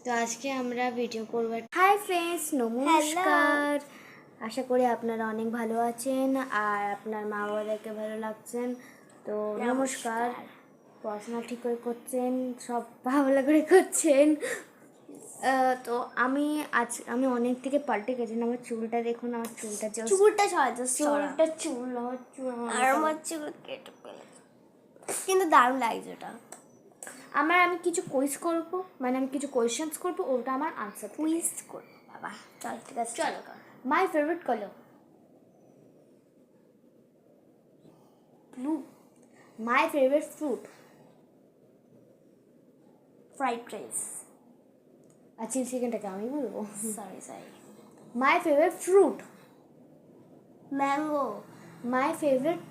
তো আজকে আমরা ভিডিও করব। হাই ফ্রেন্ডস, নমস্কার। আশা করি আপনারা অনেক ভালো আছেন আর আপনার মা বাবাদেরকে ভালো লাগছেন। তো নমস্কার। পড়াশোনা ঠিক করে করছেন, সব ভালো করে করছেন। তো আমি অনেক থেকে পাল্টে গেছি। আমার চুলটা দেখুন, আমার চুলটা আমার চুল কেটে ফেলেছে, কিন্তু দারুণ লাগছে ওটা। আমি কিছু কুইজ করবো, মানে আমি কিছু কোয়েশ্চেন্স করবো, ওটা আমার আনসার কুইজ করবো। বাবা চল, ঠিক আছে, চলো। My favourite colour blue. My favourite fruit fried rice. আর চিলি চিকেনটাকে আমি বলবো, sorry. My favourite fruit mango. My favourite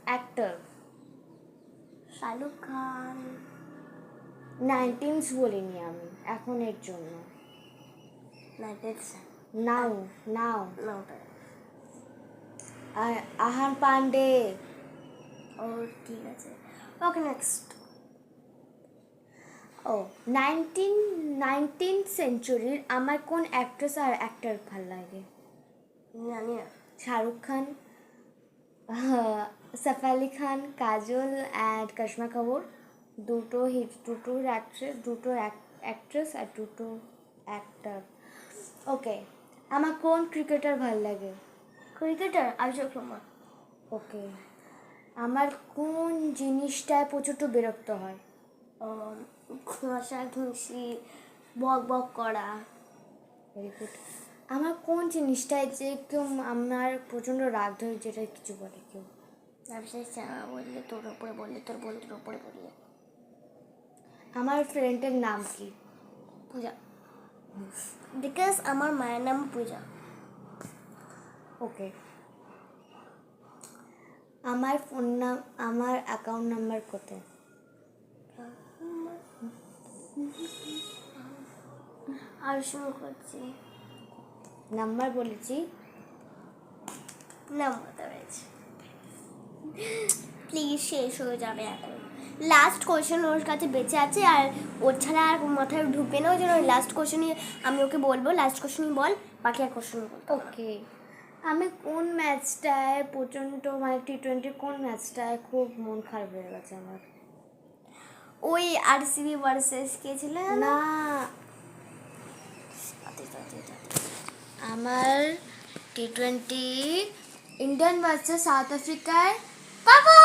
actor Shahrukh Khan. 19s বলিনি আমি এখনের জন্য। নাও আহান পান্ডে। ও ঠিক আছে, ওকে নেক্সট। ও 19th সেঞ্চুরির আমার কোন অ্যাক্ট্রেস আর অ্যাক্টর ভালো লাগে? জানি না। শাহরুখ খান, সাইফ আলি খান, কাজল অ্যান্ড করিশ্মা কাপুর। দুটো অ্যাক্ট্রেস আর দুটো অ্যাক্টর। ওকে, আমার কোন ক্রিকেটার ভালো লাগে? ক্রিকেটার অভিষেক শর্মা। ওকে, আমার কোন জিনিসটায় প্রচুর বিরক্ত হয়? ঘষাঘষি, বক বক করা। Very good. আমার কোন জিনিসটায় যে কেউ আমার প্রচণ্ড রাগ ধরে, যেটা কিছু বলে কেউ? ব্যবসায় চাওয়া বললে, তোর ওপরে বললে, তোর বন্ধুর ওপরে বললে। আমার ফ্রেন্ডের নাম কি? পূজা, বিকজ আমার মায়ের নাম পূজা। ওকে, আমার ফোন নাম, আমার অ্যাকাউন্ট নাম্বার কত? আর শুরু করছি। নাম্বার বলেছি, নাম্বার রয়েছে। প্লিজ শেষ হয়ে যাবে এখন। লাস্ট কোয়েশ্চেন ওর কাছে বেঁচে আছে, আর ওর ছাড়া আর মাথায় ঢুকে না, ওই জন্য লাস্ট কোয়েশ্চেনই আমি ওকে বলবো। লাস্ট কোয়েশ্চেনই বল, বাকি আর কোয়েশ্চেন বল। ওকে, আমি কোন ম্যাচটায় প্রচণ্ড, মানে T20 কোন ম্যাচটায় খুব মন খারাপ হয়ে গেছে আমার? ওই আরসিবি ভার্সেস কে ছিল না, আমার T20 ইন্ডিয়ান ভার্সেস সাউথ আফ্রিকায়। বাবা